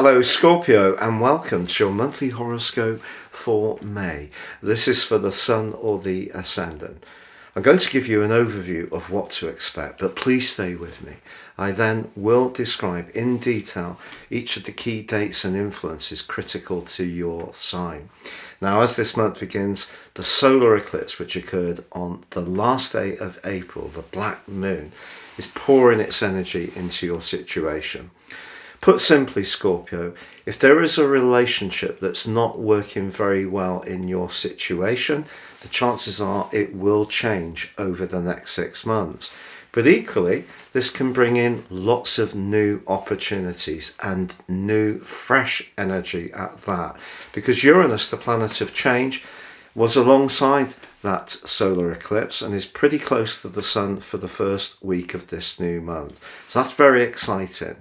Hello Scorpio, and welcome to your monthly horoscope for May. This is for the Sun or the Ascendant. I'm going to give you an overview of what to expect, but please stay with me. I then will describe in detail each of the key dates and influences critical to your sign. Now, as this month begins, the solar eclipse, which occurred on the last day of April, the black moon, is pouring its energy into your situation. Put simply, Scorpio, if there is a relationship that's not working very well in your situation, the chances are it will change over the next 6 months. But equally, this can bring in lots of new opportunities and new, fresh energy at that. Because Uranus, the planet of change, was alongside that solar eclipse and is pretty close to the Sun for the first week of this new month. So that's very exciting.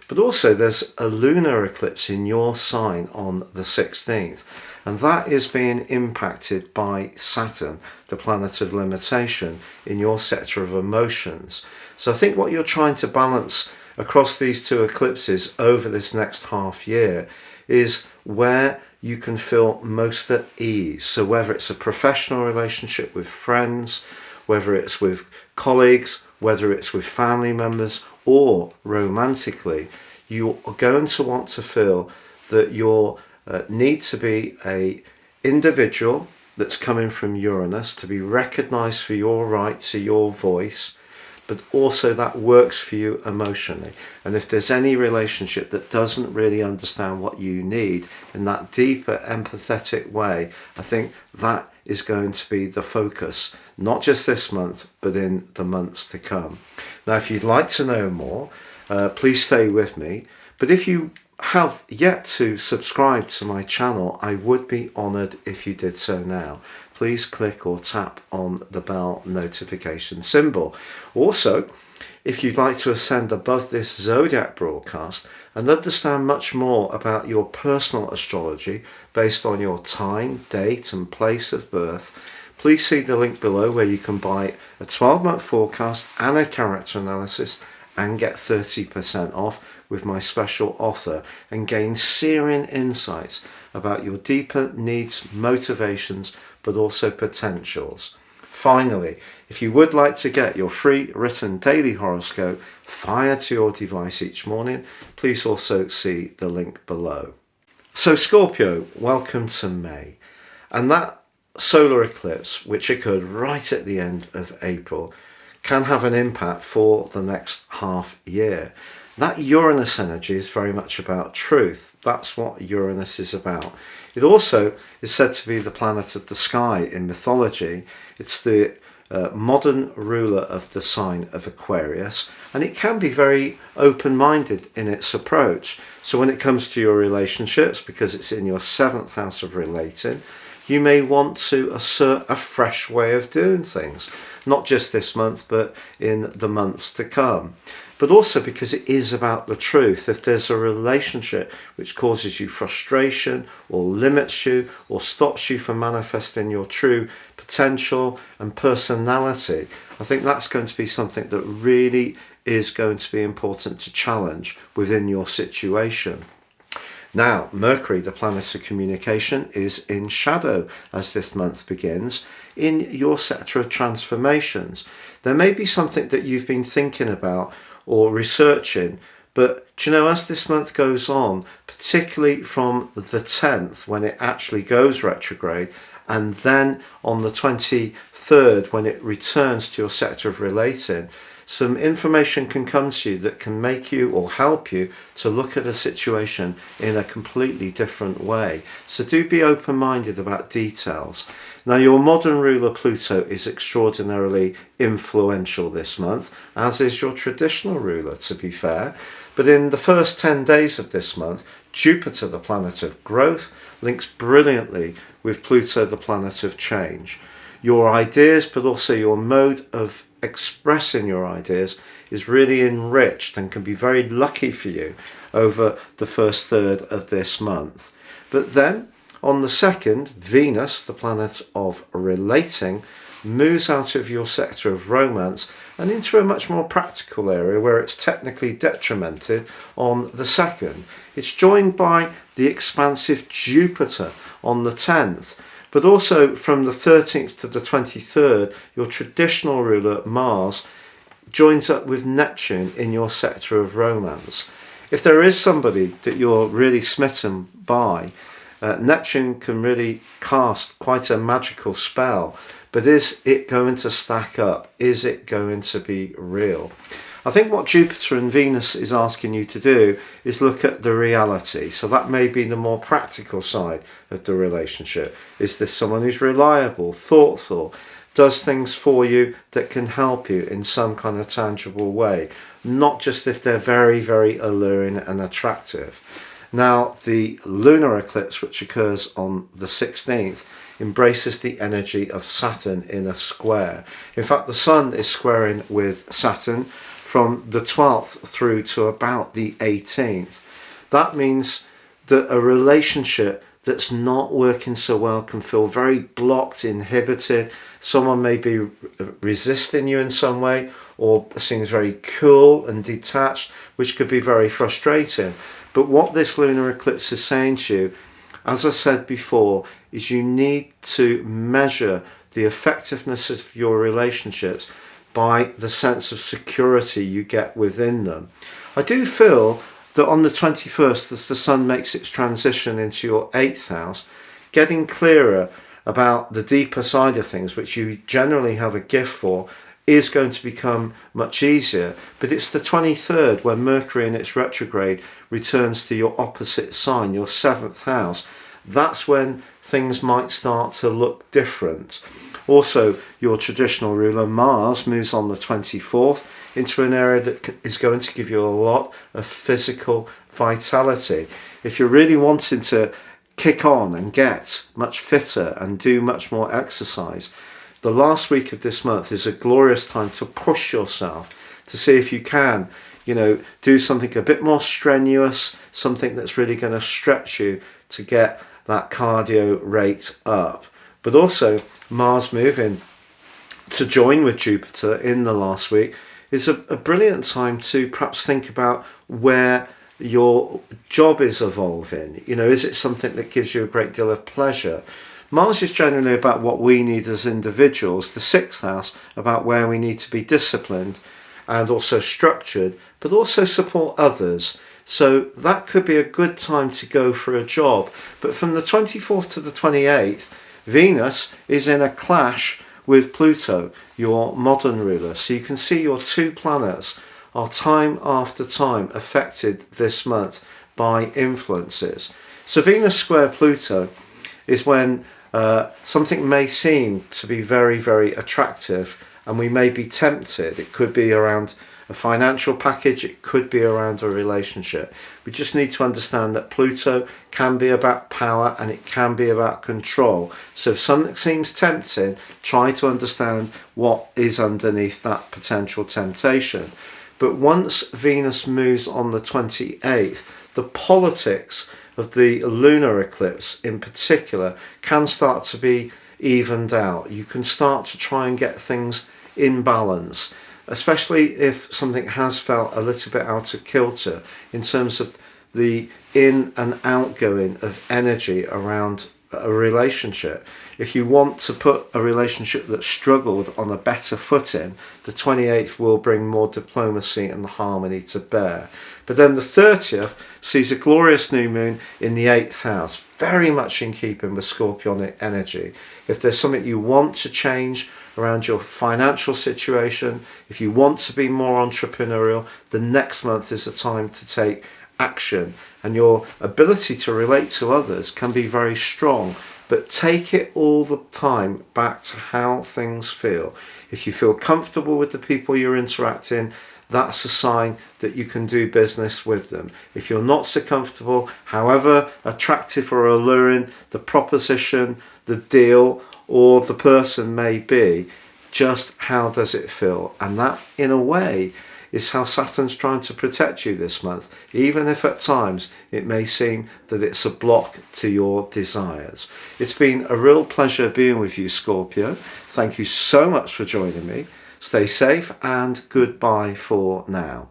But also there's a lunar eclipse in your sign on the 16th, and that is being impacted by Saturn, the planet of limitation, in your sector of emotions. So I think what you're trying to balance across these two eclipses over this next half year is where you can feel most at ease. So whether it's a professional relationship with friends, whether it's with colleagues, whether it's with family members, or romantically, you are going to want to feel that you need to be an individual that's coming from Uranus, to be recognized for your right to your voice, but also that works for you emotionally. And if there's any relationship that doesn't really understand what you need in that deeper empathetic way, I think that is going to be the focus, not just this month, but in the months to come. Now, if you'd like to know more, please stay with me. But if you have yet to subscribe to my channel, I would be honoured if you did so now. Please click or tap on the bell notification symbol. Also, if you'd like to ascend above this Zodiac broadcast and understand much more about your personal astrology based on your time, date and place of birth, please see the link below where you can buy a 12-month forecast and a character analysis and get 30% off with my special offer and gain searing insights about your deeper needs, motivations, but also potentials. Finally, if you would like to get your free written daily horoscope fired to your device each morning, please also see the link below. So Scorpio, welcome to May. And that solar eclipse, which occurred right at the end of April, can have an impact for the next half year. That Uranus energy is very much about truth. That's what Uranus is about. It also is said to be the planet of the sky in mythology. It's the modern ruler of the sign of Aquarius, and it can be very open-minded in its approach. So when it comes to your relationships, because it's in your 7th house of relating, you may want to assert a fresh way of doing things, not just this month, but in the months to come. But also because it is about the truth. If there's a relationship which causes you frustration or limits you or stops you from manifesting your true potential and personality, I think that's going to be something that really is going to be important to challenge within your situation. Now, Mercury, the planet of communication, is in shadow as this month begins in your sector of transformations. There may be something that you've been thinking about or researching, but do you know, as this month goes on, particularly from the 10th when it actually goes retrograde, and then on the 23rd when it returns to your sector of relating, some information can come to you that can make you or help you to look at a situation in a completely different way. So do be open-minded about details. Now, your modern ruler Pluto is extraordinarily influential this month, as is your traditional ruler, to be fair. But in the first 10 days of this month, Jupiter, the planet of growth, links brilliantly with Pluto, the planet of change. Your ideas, but also your mode of expressing your ideas, is really enriched and can be very lucky for you over the first third of this month. But then on the 2nd, Venus, the planet of relating, moves out of your sector of romance and into a much more practical area where it's technically detrimented on the 2nd. It's joined by the expansive Jupiter on the 10th. But also from the 13th to the 23rd, your traditional ruler, Mars, joins up with Neptune in your sector of romance. If there is somebody that you're really smitten by, Neptune can really cast quite a magical spell. But is it going to stack up? Is it going to be real? I think what Jupiter and Venus is asking you to do is look at the reality. So that may be the more practical side of the relationship. Is this someone who's reliable, thoughtful, does things for you that can help you in some kind of tangible way? Not just if they're very, very alluring and attractive. Now, the lunar eclipse, which occurs on the 16th, embraces the energy of Saturn in a square. In fact, the Sun is squaring with Saturn from the 12th through to about the 18th. That means that a relationship that's not working so well can feel very blocked, inhibited. Someone may be resisting you in some way, or seems very cool and detached, which could be very frustrating. But what this lunar eclipse is saying to you, as I said before, is you need to measure the effectiveness of your relationships by the sense of security you get within them. I do feel that on the 21st, as the Sun makes its transition into your 8th house, getting clearer about the deeper side of things, which you generally have a gift for, is going to become much easier. But it's the 23rd when Mercury in its retrograde returns to your opposite sign, your 7th house. That's when things might start to look different. Also, your traditional ruler Mars moves on the 24th into an area that is going to give you a lot of physical vitality. If you're really wanting to kick on and get much fitter and do much more exercise, the last week of this month is a glorious time to push yourself to see if you can, do something a bit more strenuous, something that's really going to stretch you to get that cardio rate up. But also, Mars moving to join with Jupiter in the last week is a brilliant time to perhaps think about where your job is evolving. Is it something that gives you a great deal of pleasure? Mars is generally about what we need as individuals, the 6th house about where we need to be disciplined and also structured, but also support others. So that could be a good time to go for a job. But from the 24th to the 28th, Venus is in a clash with Pluto, your modern ruler. So you can see your two planets are time after time affected this month by influences. So Venus square Pluto is when something may seem to be very, very attractive and we may be tempted. It could be around a financial package, it could be around a relationship. We just need to understand that Pluto can be about power and it can be about control. So if something seems tempting, try to understand what is underneath that potential temptation. But once Venus moves on the 28th, the politics of the lunar eclipse in particular can start to be evened out. You can start to try and get things in balance, especially if something has felt a little bit out of kilter in terms of the in and outgoing of energy around a relationship. If you want to put a relationship that struggled on a better footing, the 28th will bring more diplomacy and harmony to bear. But then the 30th sees a glorious new moon in the 8th house, very much in keeping with Scorpionic energy. If there's something you want to change around your financial situation, if you want to be more entrepreneurial, the next month is the time to take action, and your ability to relate to others can be very strong, but take it all the time back to how things feel. If you feel comfortable with the people you're interacting, that's a sign that you can do business with them. If you're not so comfortable, however attractive or alluring the proposition, the deal, or the person may be, just how does it feel? And that, in a way, is how Saturn's trying to protect you this month, even if at times it may seem that it's a block to your desires. It's been a real pleasure being with you, Scorpio. Thank you so much for joining me. Stay safe and goodbye for now.